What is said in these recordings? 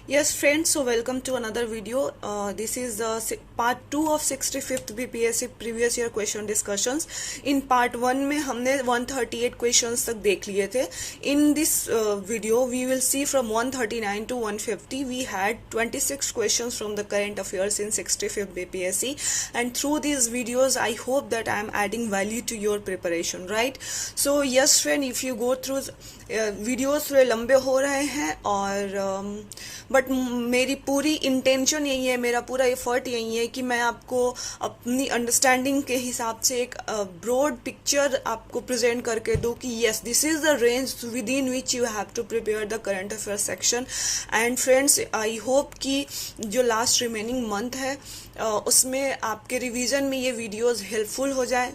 Yes friends, so welcome to another video. This is part 2 of 65th BPSC previous year question discussions. In part 1 में हमने 138 questions तक देख लिए थे. In this video we will see from 139 to 150 we had 26 questions from the current affairs in 65th BPSC, and through these videos I hope that I am adding value to your preparation, right? So yes friend, if you go through videos थोड़े लंबे हो रहे हैं और but मेरी पूरी intention यही है, मेरा पूरा एफर्ट यही है कि मैं आपको अपनी अंडरस्टैंडिंग के हिसाब से एक ब्रॉड पिक्चर आपको प्रेजेंट करके दूं कि yes this is the range within which you have to prepare the current affair section. And friends, I hope कि जो लास्ट रिमेनिंग मंथ है उसमें आपके रिवीजन में ये वीडियोस हेल्पफुल हो जाए.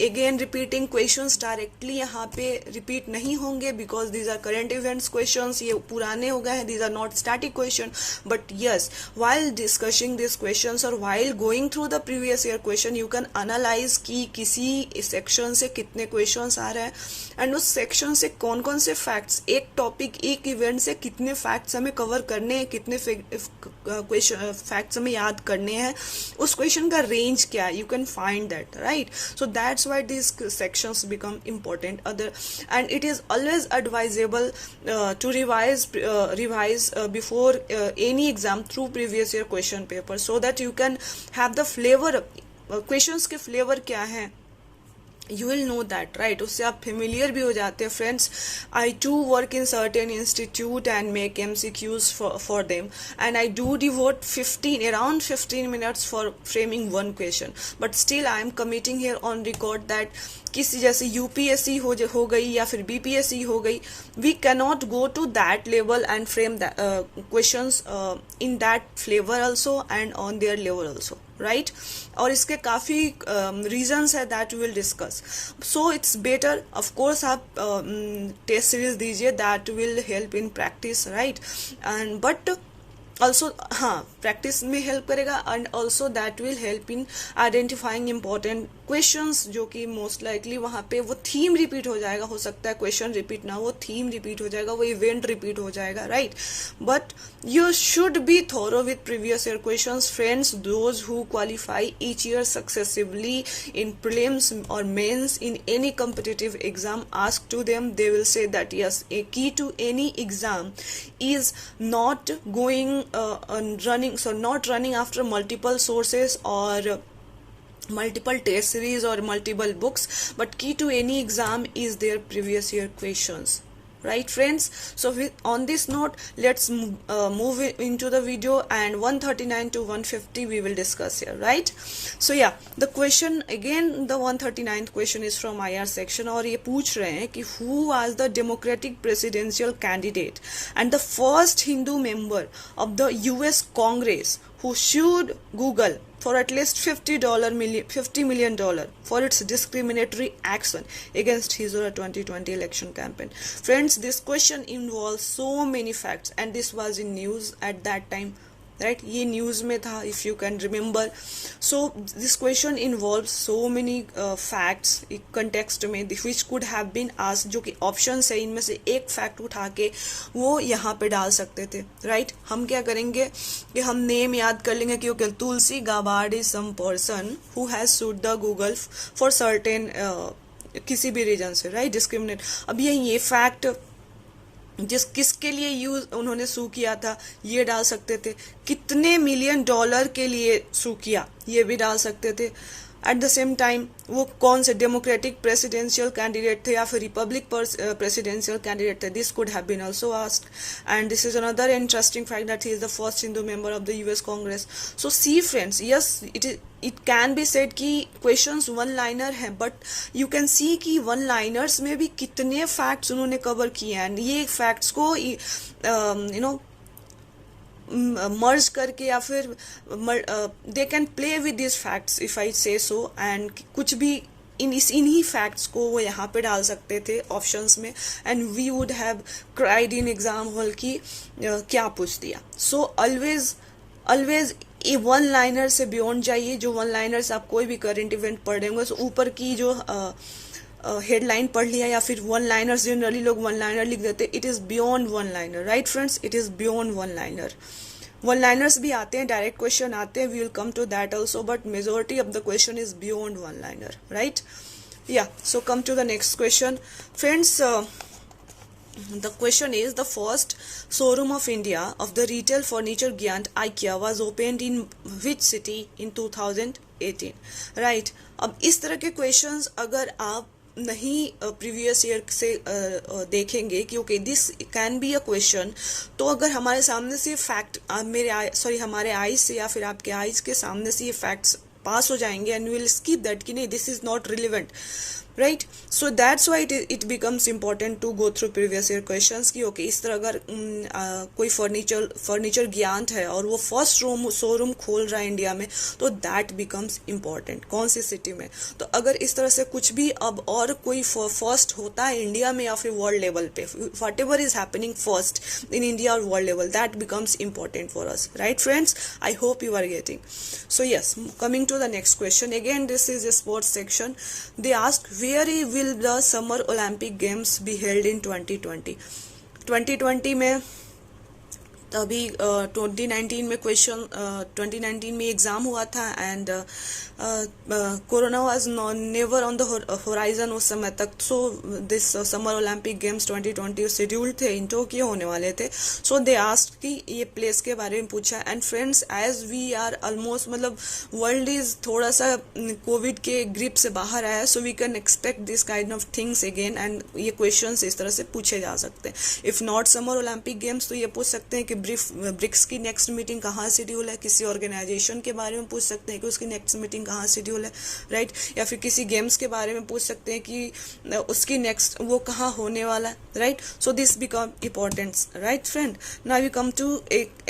अगेन रिपीटिंग क्वेश्चंस डायरेक्टली यहाँ पे रिपीट नहीं होंगे because these are current events questions, ये पुराने हो गए हैं, these are not static question. But yes, while discussing this questions और while going through the previous year question you can analyse कि किसी सेक्शन से कितने क्वेश्चंस आ रहे हैं एंड उस सेक्शन से कौन कौन से फैक्ट्स, एक टॉपिक एक इवेंट से कितने फैक्ट्स हमें कवर करने हैं, कितने क्वेश्चन फैक्ट्स हमें याद करने हैं, उस क्वेश्चन का रेंज क्या है, you can find that, right? So that's why these sections become important. And it is always advisable to revise before any exam through previous year question paper so that you can have the flavor. Questions के flavor क्या है, you will know that, right? उससे आप familiar भी हो जाते हैं. Friends, I too work in certain institute and make MCQs for them, and I do devote around 15 minutes for framing one question, but still I am committing here on record that किसी जैसे UPSC हो गई या फिर BPSC हो गई, we cannot go to that level and frame questions in that flavour also and on their level also, right? और इसके काफ़ी रीजंस है that we will discuss. So it's better, of course आप टेस्ट सीरीज दीजिए, that will help in practice, right? And but also हाँ, practice में help करेगा and also that will help in identifying important questions, जो कि most likely वहाँ पे वो थीम रिपीट हो जाएगा. हो सकता है क्वेश्चन रिपीट ना, वो थीम रिपीट हो जाएगा, वो इवेंट रिपीट हो जाएगा, right? But you should be thorough with previous year questions, friends. Those who qualify each year successively in prelims or mains in any competitive exam, ask to them, they will say that yes, a key to any exam is not going not running after multiple sources or multiple test series or multiple books, but key to any exam is their previous year questions, right friends? So on this note, let's move into the video, and 139 to 150 we will discuss here, right? So yeah, the question again, the 139th question is from IR section, और ये पूछ रहे हैं कि who was the Democratic presidential candidate and the first Hindu member of the US Congress who sued Google for at least $50 million for its discriminatory action against his or her 2020 election campaign. Friends, this question involves so many facts, and this was in news at that time, right? ये news में था, if you can remember. So this question involves so many facts context में which could have been asked, जो कि options है, इनमें से एक fact उठा के वो यहाँ पे डाल सकते थे, right? हम क्या करेंगे कि हम नेम याद कर लेंगे कि okay, Tulsi Gabbard is some person who has sued the Google for certain किसी भी रीजन से, right? डिस्क्रिमिनेट. अब ये फैक्ट किसके लिए यूज उन्होंने सू किया था, ये डाल सकते थे. कितने $million के लिए सू किया, ये भी डाल सकते थे. एट द सेम टाइम वो कौन से डेमोक्रेटिक प्रेसिडेंशियल कैंडिडेट थे या फिर रिपब्लिक प्रेसिडेंशियल कैंडिडेट थे, this could have been also asked. And this is another interesting fact that he is the first Hindu member of the US Congress. So see friends, yes it can be said कि questions one liner हैं, but you can see कि one liners में भी कितने facts उन्होंने cover किए हैं. And ये फैक्ट्स को मर्ज करके या फिर they can play with this facts if I से सो, एंड कुछ भी इन्हीं फैक्ट्स को वो यहाँ पे डाल सकते थे ऑप्शंस में, and we would have cried in exam hall की क्या पूछ दिया. सो ऑलवेज ये वन लाइनर से बियॉन्ड जाइए. जो वन लाइनर से आप कोई भी करंट इवेंट पढ़ रहे होंगे, सो ऊपर की जो हेडलाइन पढ़ लिया या फिर वन लाइनर, जनरली लोग वन लाइनर लिख देते, it is beyond one liner, right friends, it is beyond one liner. One liners भी आते हैं, डायरेक्ट क्वेश्चन आते हैं, we will come to that also, but majority of the question is beyond one liner, right. Yeah, so come to the next question, friends. The question is, the first showroom of India of the retail furniture giant IKEA was opened in which city in 2018, right? अब इस तरह के questions अगर आप नहीं previous year से देखेंगे कि okay this can be a question, तो अगर हमारे सामने से फैक्ट हमारे आईज से या फिर आपके आईज के सामने से ये फैक्ट्स पास हो जाएंगे एंड विल स्किप दैट कि नहीं this is not relevant, right. So that's why it becomes important to go through previous year questions कि ओके इस तरह अगर कोई फर्नीचर ज्ञान है और वो फर्स्ट शोरूम खोल रहा है इंडिया में, तो दैट बिकम्स इम्पॉर्टेंट, कौन सी सिटी में। तो अगर इस तरह से कुछ भी अब और कोई फर्स्ट होता है इंडिया में या फिर वर्ल्ड लेवल पे, whatever is happening first in India और world level, that becomes important for us, right friends. I hope you are getting. So yes, coming to the next question, again this is a sports section. They asked, where will the Summer Olympic Games be held in 2020? 2020 में तभी 2019 में question 2019 में exam हुआ था and corona was never on the horizon उस समय तक। So this summer Olympic games 2020 scheduled थे, इन टोक्यो होने वाले थे। सो दे आस्क्ड कि ये प्लेस के बारे में पूछा and friends as we are almost मतलब वर्ल्ड इज थोड़ा सा कोविड के ग्रिप से बाहर आया, so we can expect this kind of things again and ये क्वेश्चंस इस तरह से पूछे जा सकते हैं। If not summer Olympic games तो ये पूछ सकते हैं कि ब्रिक्स की नेक्स्ट मीटिंग कहाँ शेड्यूल है, किसी ऑर्गेनाइजेशन के बारे में पूछ सकते हैं कि उसकी नेक्स्ट मीटिंग कहाँ शेड्यूल है, राइट। या फिर किसी गेम्स के बारे में पूछ सकते हैं कि उसकी नेक्स्ट वो कहाँ होने वाला है, right. So this become important, right friend. Now we come to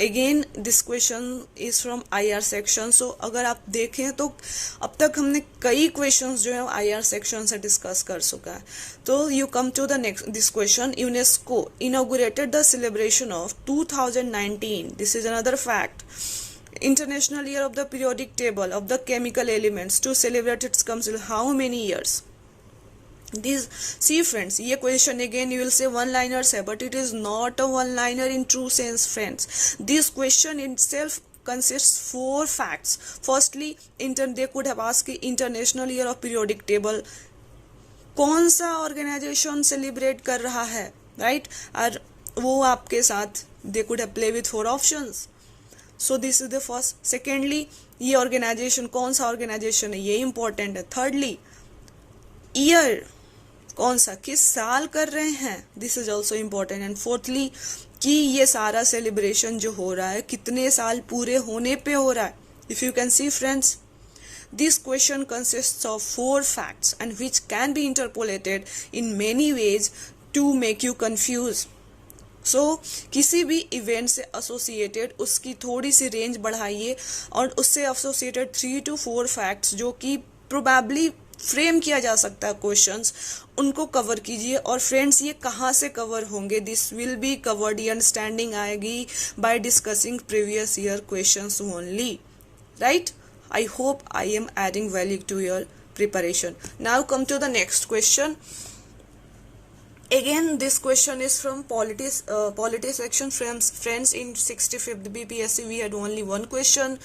again this question is from IR section. So अगर आप देखें तो अब तक हमने कई क्वेश्चंस जो है IR सेक्शन से डिस्कस कर चुका है। तो you come to the next this question, UNESCO inaugurated the celebration of 2019, this is another fact, International Year of the Periodic Table of the Chemical Elements to celebrate its comes in how many years? These, see friends, ये question again you will say one liners है, but it is not a one liner in true sense friends. This question itself consists 4 facts. Firstly, they could have asked International Year of Periodic Table कौन सा organisation celebrate कर रहा है, right, और वो आपके साथ they could have play with 4 options. So this is the first. Secondly, ये ऑर्गेनाइजेशन कौन सा ऑर्गेनाइजेशन है, ये इंपॉर्टेंट है. थर्डली, ईयर कौन सा, किस साल कर रहे हैं, this is also important. And fourthly, कि ये सारा सेलिब्रेशन जो हो रहा है कितने साल पूरे होने पे हो रहा है. If you can C friends, this question consists of 4 facts and which can be interpolated in many ways to make you confused. So किसी भी इवेंट से एसोसिएटेड उसकी थोड़ी सी रेंज बढ़ाइए और उससे एसोसिएटेड 3 to 4 फैक्ट्स जो कि प्रोबेबली फ्रेम किया जा सकता है क्वेश्चंस, उनको कवर कीजिए. और फ्रेंड्स, ये कहाँ से कवर होंगे, दिस विल बी कवर्ड, ये अंडरस्टैंडिंग आएगी by discussing previous year questions only, right. I hope I am adding value to your preparation. Now come to the next question. Again, this question is from polity section. Friends, in 65th BPSC we had only one question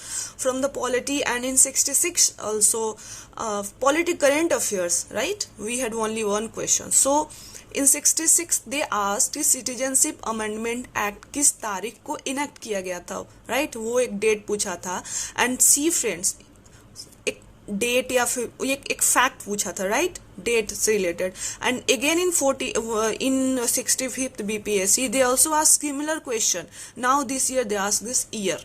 from the polity, and in 66 also polity current affairs, right, we had only one question. So in 66 they asked कि citizenship amendment act किस तारीख को enact किया गया था, right, वो एक date पूछा था. एंड सी फ्रेंड्स, एक डेट या फिर एक फैक्ट पूछा था, राइट, डेट से related. And again in 65th BPSC they also asked similar question. Now this year they asked this year.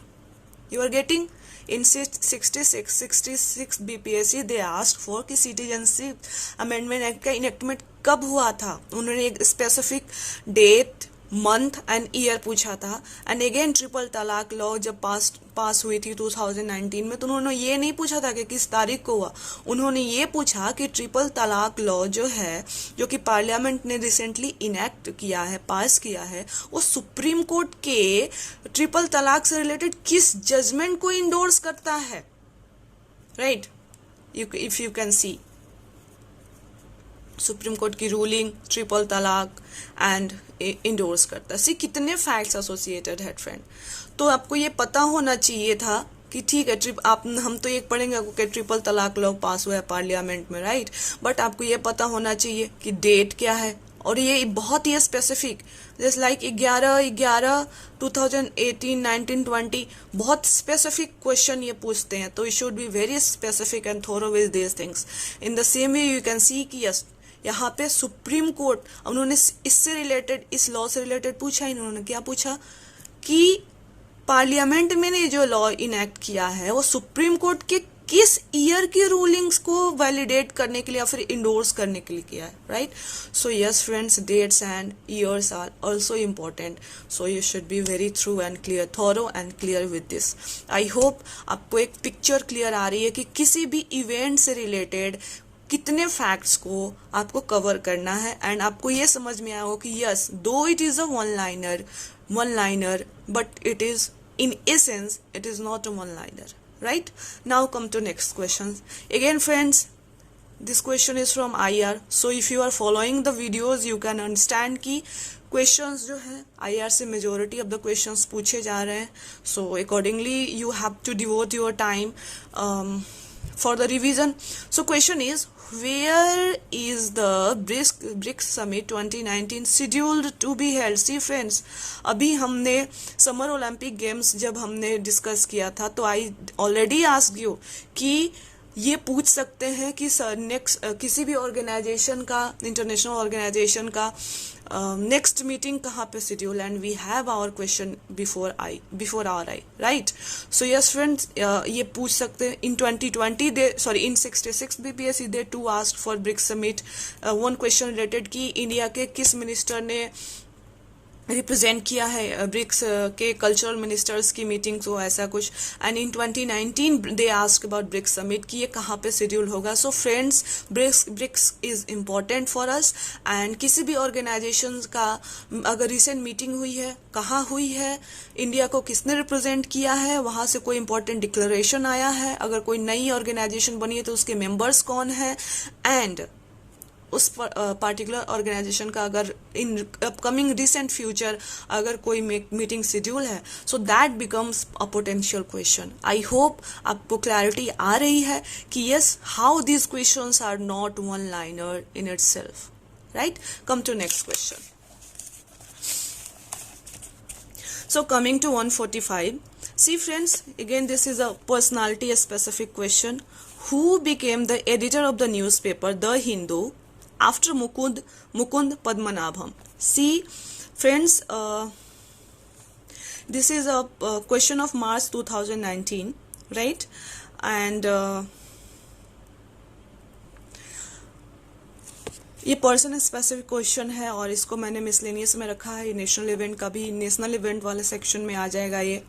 You are getting? In 66 BPSC they asked for कि citizenship amendment act का enactment कब हुआ था. उन्होंने एक specific date, month and year पूछा था. And again triple तलाक लॉ जब पास हुई थी 2019 में, तो उन्होंने ये नहीं पूछा था कि किस तारीख को हुआ. उन्होंने ये पूछा कि ट्रिपल तलाक लॉ जो है, जो कि पार्लियामेंट ने रिसेंटली इनेक्ट किया है, पास किया है, वो सुप्रीम कोर्ट के ट्रिपल तलाक से रिलेटेड किस जजमेंट को इंडोर्स करता है, right. If you can C, supreme court की रूलिंग, ट्रिपल तलाक एंड इंडोर्स करता है। सी कितने फैक्ट्स एसोसिएटेड है फ्रेंड। तो आपको ये पता होना चाहिए था कि ठीक है हम तो ये पढ़ेंगे कि ट्रिपल तलाक लॉ पास हुआ है पार्लियामेंट में, राइट, बट आपको ये पता होना चाहिए कि डेट क्या है, और ये बहुत ही स्पेसिफिक, जैसे लाइक 11/11/2018, 1920, बहुत स्पेसिफिक क्वेश्चन ये पूछते हैं। तो you should be very specific and thorough with this things. In the same way you can see कि यस, यहाँ पे सुप्रीम कोर्ट, उन्होंने इससे रिलेटेड, इस लॉ से रिलेटेड पूछा, इन्होंने क्या पूछा कि पार्लियामेंट में ने जो लॉ इनेक्ट किया है वो सुप्रीम कोर्ट के किस ईयर की रूलिंग्स को वैलिडेट करने के लिए या फिर इंडोर्स करने के लिए किया है, right. So yes friends, dates and years are also important, so you should be very through and clear, thorough and clear with this. I hope आपको एक पिक्चर क्लियर आ रही है कि किसी भी इवेंट से रिलेटेड कितने फैक्ट्स को आपको कवर करना है, एंड आपको ये समझ में आया हो कि यस, दो it is a one liner but it is in essence it is not a one liner, right? Now come to next question. Again friends, this question is from IR, so if you are following the videos you can understand कि questions जो है IR से majority of the questions पूछे जा रहे हैं, so accordingly you have to devote your time for the revision. So question is, where is the BRICS Summit 2019 scheduled to be held? See friends, अभी हमने summer Olympic games जब हमने discuss किया था तो आई ऑलरेडी आस्क्ड यू कि ये पूछ सकते हैं कि नेक्स्ट किसी भी ऑर्गेनाइजेशन का, इंटरनेशनल ऑर्गेनाइजेशन का नेक्स्ट मीटिंग कहाँ पे schedule, and we have our question before our eye, right. So yes friends, ये पूछ सकते हैं in 2020 in 66 BPSC they too asked for BRICS summit one question related कि इंडिया के किस मिनिस्टर ने रिप्रेजेंट किया है ब्रिक्स के कल्चरल मिनिस्टर्स की मीटिंग को, ऐसा कुछ। And in 2019 they ask about BRICS summit कि ये कहाँ पे शेड्यूल होगा। So friends, BRICS is important for us, and किसी भी ऑर्गेनाइजेशन का अगर रिसेंट मीटिंग हुई है, कहाँ हुई है, इंडिया को किसने रिप्रेजेंट किया है, वहाँ से कोई इंपॉर्टेंट डिक्लेरेशन आया है, अगर कोई नई ऑर्गेनाइजेशन बनी है तो उसके मेंबर्स कौन है, एंड उस पार्टिकुलर ऑर्गेनाइजेशन का अगर इन अपकमिंग रिसेंट फ्यूचर अगर कोई मीटिंग शेड्यूल है, so that becomes a potential question. I hope आपको क्लैरिटी आ रही है कि yes, how these questions are not one liner in itself, right. Come to next question. So coming to 145, see friends, again this is a personality specific question. Who became the editor of the newspaper The Hindu after Mukund Padmanabham? See friends, this is a question of March 2019, right? And ये person specific question है और इसको मैंने miscellaneous में रखा है। National event का भी नेशनल इवेंट वाले सेक्शन में आ जाएगा ये,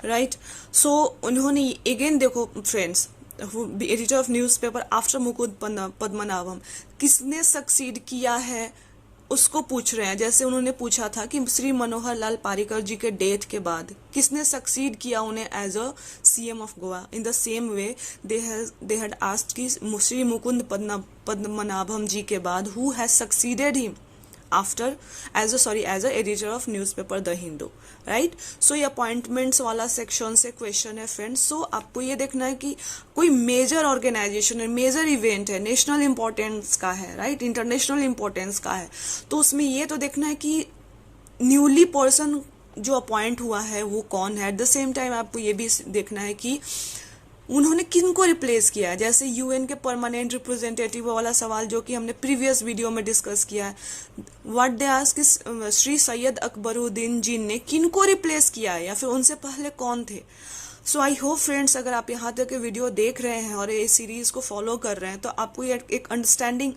राइट। सो उन्होंने अगेन देखो friends, editor of newspaper after Mukund Padmanabham, किसने सक्सीड किया है उसको पूछ रहे हैं। जैसे उन्होंने पूछा था कि श्री मनोहर लाल पारिकर जी के डेथ के बाद किसने सक्सीड किया उन्हें as a CM of Goa. In the same way they had asked कि श्री मुकुंद पद्मनाभम जी के बाद who has succeeded him after as a editor of newspaper the Hindu, right. So ये अपॉइंटमेंट्स वाला सेक्शन से क्वेश्चन है फ्रेंड्स। सो आपको ये देखना है कि कोई मेजर ऑर्गेनाइजेशन है, मेजर इवेंट है, नेशनल इंपॉर्टेंस का है, राइट, इंटरनेशनल इंपॉर्टेंस का है, तो उसमें ये तो देखना है कि न्यूली पर्सन जो अपॉइंट हुआ है वो कौन है। एट द सेम टाइम आपको ये भी देखना है कि उन्होंने किनको रिप्लेस किया है। जैसे यूएन के परमानेंट रिप्रेजेंटेटिव वाला सवाल जो कि हमने प्रीवियस वीडियो में डिस्कस किया है, what they ask Shri Syed Akbaruddin ji ने किनको रिप्लेस किया है या फिर उनसे पहले कौन थे। सो आई होप फ्रेंड्स, अगर आप यहाँ तक के वीडियो देख रहे हैं और ये सीरीज को फॉलो कर रहे हैं तो आपको ये एक अंडरस्टैंडिंग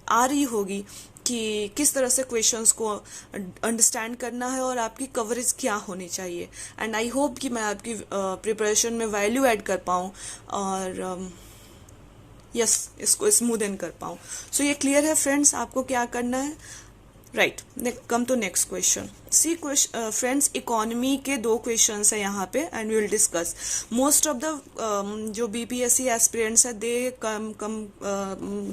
आ रही होगी कि किस तरह से क्वेश्चंस को अंडरस्टैंड करना है और आपकी कवरेज क्या होनी चाहिए। एंड आई होप कि मैं आपकी प्रिपरेशन में वैल्यू ऐड कर पाऊँ और इसको स्मूदन कर पाऊँ। सो ये क्लियर है फ्रेंड्स, आपको क्या करना है, right, come to next question. See friends, economy के दो क्वेश्चंस है यहाँ पे and we will discuss. Most of the जो बीपीएससी एस्पिरेंट्स है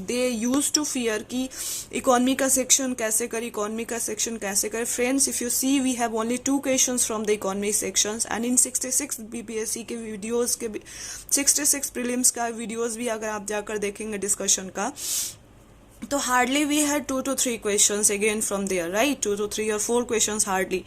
दे यूज टू फियर कि इकोनॉमी का सेक्शन कैसे करे, इकोनॉमी का सेक्शन कैसे करे। Friends, if you see we have only 2 questions from the economy sections and in 66 BPSC के वीडियोस के 66 प्रीलिम्स का वीडियोस भी अगर आप जाकर देखेंगे डिस्कशन का, तो hardly we had 2 to 3 questions again from there, right, 2 to 3 or 4 questions hardly.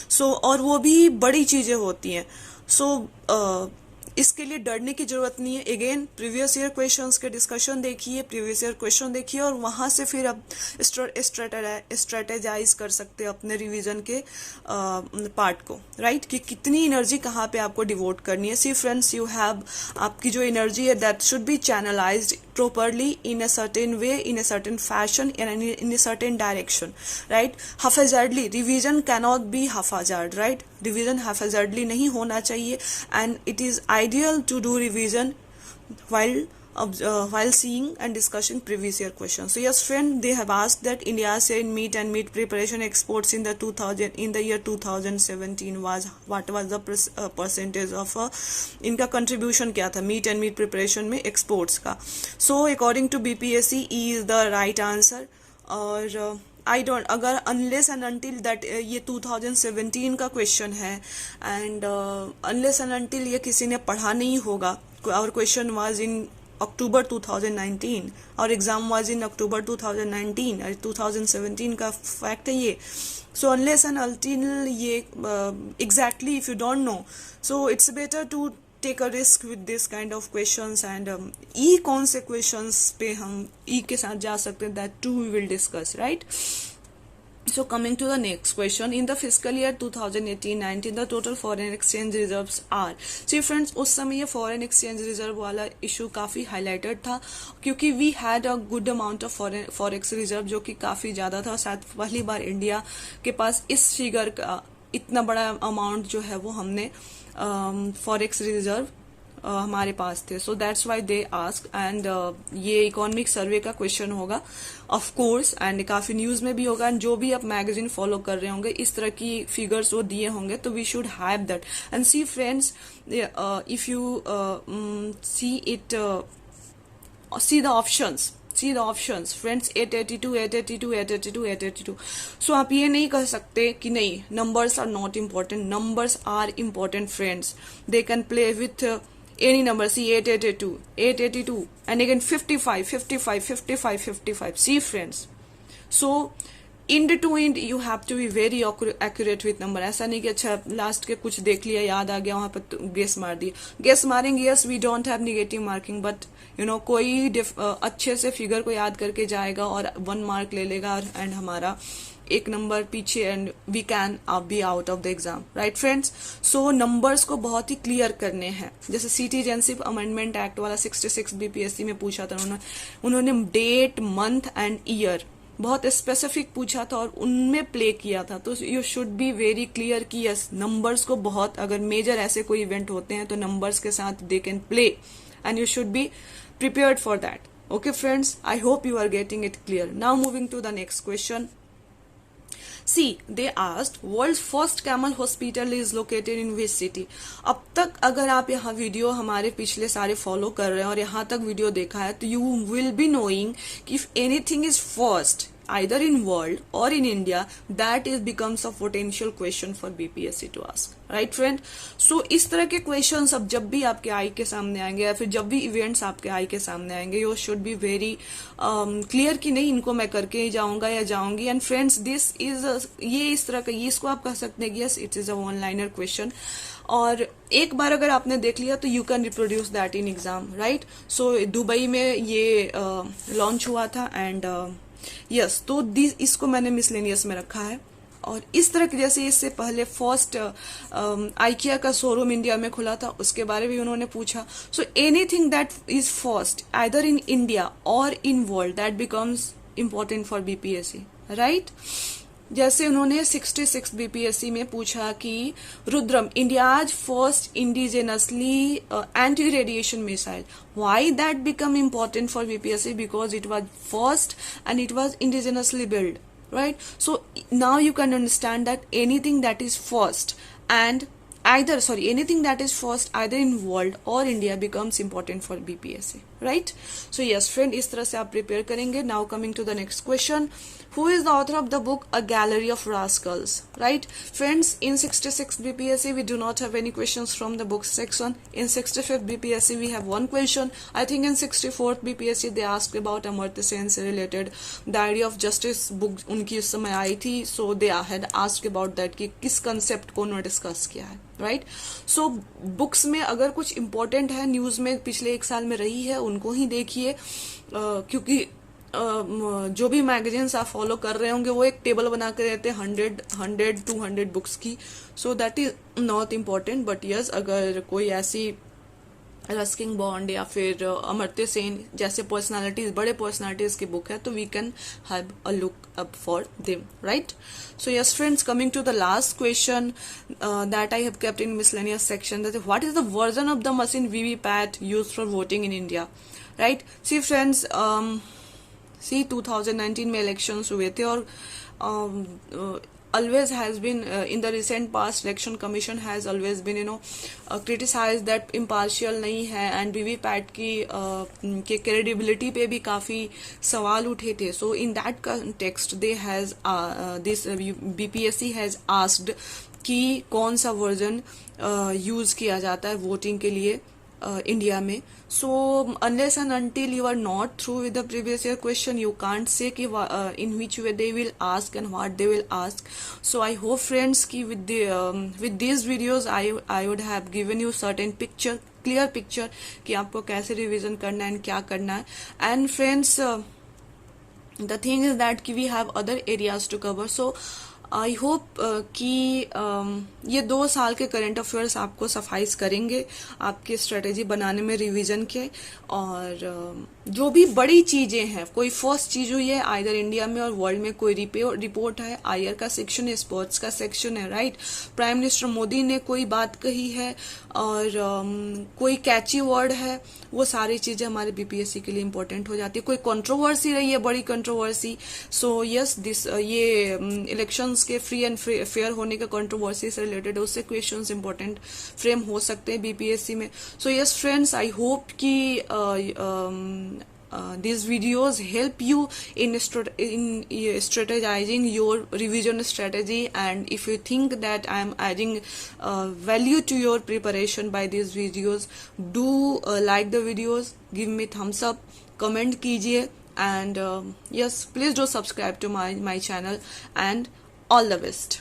So और वो भी बड़ी चीजें होती हैं। सो इसके लिए डरने की जरूरत नहीं है। अगेन प्रीवियस ईयर क्वेश्चंस के डिस्कशन देखिए, प्रीवियस ईयर क्वेश्चन देखिए और वहां से फिर आप स्ट्रेटेजाइज कर सकते हैं अपने रिवीजन के पार्ट को, राइट, कि कितनी एनर्जी कहाँ पे आपको डिवोट करनी है। सी फ्रेंड्स, यू हैव, आपकी जो एनर्जी है that should be channelised properly in a certain way, in a certain fashion, in a certain direction, right? Haphazardly revision cannot be haphazard, right? Revision haphazardly नहीं होना चाहिए and it is ideal to do revision while seeing and discussing previous year questions. So yes friend, they have asked that India's in meat and meat preparation exports in the year 2017 was, what was the percentage of इनका contribution क्या था meat and meat preparation में exports का। So according to BPSC E is the right answer। और I don't, अगर unless and until that ये 2017 का question है एंड अनलेस एंड अनटिल ये किसी ने पढ़ा नहीं होगा, और क्वेश्चन वाज इन अक्टूबर 2019 और एग्जाम वाज इन अक्टूबर 2019 और 2017 का फैक्ट है ये। सो अनलेस एंड अनटिल ये exactly if you don't know, so it's better to take a risk with this kind of questions and E कौन से questions पे हम E के साथ जा सकते हैं, that too we will discuss, right? So coming to the next question, in the fiscal year 2018-19 the total foreign exchange reserves are, see friends, उस समय ये foreign exchange reserve वाला issue काफी highlighted था क्योंकि we had a good amount of forex reserve जो कि काफी ज्यादा था। शायद पहली बार इंडिया के पास इस फिगर का इतना बड़ा अमाउंट जो है वो हमने फॉरेक्स रिजर्व हमारे पास थे। सो that's why they ask and ये इकोनॉमिक सर्वे का क्वेश्चन होगा ऑफ कोर्स एंड काफी न्यूज में भी होगा एंड जो भी आप मैगजीन फॉलो कर रहे होंगे इस तरह की फिगर्स वो दिए होंगे तो we should have that and see friends, if you see it see the options friends, 882 882 882 882। So आप ये नहीं कह सकते कि नहीं numbers are not important, numbers are important friends, they can play with any number। see 882 and again 55 see friends, so end to end you have to be very accurate with number। ऐसा नहीं कि अच्छा last के कुछ देख लिया याद आ गया वहां पर गेस मार दिया, गेस मारेंगे yes we don't have negative marking but you know कोई अच्छे से फिगर को याद करके जाएगा और 1 मार्क ले लेगा एंड हमारा 1 नंबर पीछे and we can be out of the exam, right friends. So numbers को बहुत ही क्लियर करने हैं, जैसे सिटीजनशिप अमेंडमेंट एक्ट वाला 66 बीपीएससी में पूछा था उन्होंने डेट मंथ एंड ईयर बहुत स्पेसिफिक पूछा था और उनमें प्ले किया था। तो you should be very clear कि यस नंबर्स को बहुत, अगर मेजर ऐसे कोई इवेंट होते हैं तो नंबर्स के साथ they can play and you should B prepared for that। okay friends, I hope you are getting it clear। now moving to the next question, see they asked world's first camel hospital is located in which city। अब तक अगर आप यहाँ video हमारे पिछले सारे follow कर रहे हैं और यहाँ तक वीडियो देखा है तो you will be knowing कि if anything is first either in world or in India that is becomes a potential question for BPSC to ask, right friend। so इस तरह के questions अब जब भी आपके आई के सामने आएंगे या फिर जब भी इवेंट्स आपके आई के सामने आएंगे you should be very clear कि नहीं इनको मैं करके ही जाऊंगा या जाऊंगी। एंड फ्रेंड्स दिस इज ये इस तरह का, ये इसको आप कह सकते हैं कि yes it is a one liner question और एक बार अगर आपने देख लिया तो you can reproduce that in exam, right. So Dubai में ये लॉन्च हुआ था एंड यस तो इसको मैंने मिसलेनियस में रखा है। और इस तरह के जैसे इससे पहले फर्स्ट आइकिया का शोरूम इंडिया में खुला था उसके बारे में उन्होंने पूछा। So anything that is first either in India or in world that becomes important for BPSC, right. जैसे उन्होंने 66 बीपीएससी में पूछा कि Rudram India's first indigenously anti radiation missile, why that become important for BPSC, because it was first and it was indigenously build, right? So now you can understand that anything that is first and anything that is first either in world or India becomes important for BPSC, right? So yes friend, इस तरह से आप prepare करेंगे. Now coming to the next question, who is the author of the book A Gallery of Rascals, right? Friends, in 66 BPSC we do not have any questions from the books section. In 65th BPSC we have one question. I think in 64th BPSC they asked about Amartya Sen से related Diary of Justice book उनकी उस समय आई थी, so they had asked about that कि किस concept को उन्होंने discuss किया है, राइट? सो बुक्स में अगर कुछ इम्पोर्टेंट है न्यूज में पिछले एक साल में रही है उनको ही देखिए, क्योंकि जो भी मैगजीन्स आप फॉलो कर रहे होंगे वो एक टेबल बना के रहते हैं 100 200 बुक्स की. So that is not important. But yes, अगर कोई ऐसी रस्किन बॉन्ड या फिर अमर्त्य सेन जैसे पर्सनालिटीज, बड़े पर्सनालिटीज की बुक है तो we can have a look up for them, right? So yes friends, coming to the last question that I have kept in miscellaneous section, that is, what is the version of the machine VVPAT used for voting in India, right? See friends, 2019 में elections हुए थे और always has been in the recent past election commission has always been criticized that impartial नहीं है and VVPAT की के credibility पे भी काफी सवाल उठे थे. So in that context they has this BPSC has asked कि कौन सा वर्जन यूज किया जाता है वोटिंग के लिए इंडिया में. So unless and until you are not through with the previous year question you can't say कि in which way they will ask and what they will ask. So I hope friends कि with these videos I would have given you certain picture, clear picture कि आपको कैसे revision करना है and क्या करना है. And friends the thing is that कि we have other areas to cover. So I hope कि ये 2 साल के करंट अफेयर्स आपको सफाइस करेंगे आपकी स्ट्रेटेजी बनाने में रिवीजन के. और जो भी बड़ी चीजें हैं, कोई फर्स्ट चीज हुई है आइदर इंडिया में और वर्ल्ड में, कोई रिपोर्ट है, आईआर का सेक्शन है, स्पोर्ट्स का सेक्शन है, राइट? प्राइम मिनिस्टर मोदी ने कोई बात कही है और कोई कैची वर्ड है, वो सारी चीजें हमारे बीपीएससी के लिए इंपॉर्टेंट हो जाती है. कोई कंट्रोवर्सी रही है, बड़ी कंट्रोवर्सी, सो यस दिस ये इलेक्शंस के फ्री एंड फेयर होने का कंट्रोवर्सी से रिलेटेड उससे क्वेश्चंस इंपॉर्टेंट फ्रेम हो सकते हैं बीपीएससी में. सो यस फ्रेंड्स, आई होप कि these videos help you in strategizing your revision strategy, and if you think that I am adding value to your preparation by these videos, do like the videos, give me thumbs up, comment कीजिए, and yes, please do subscribe to my channel, and all the best.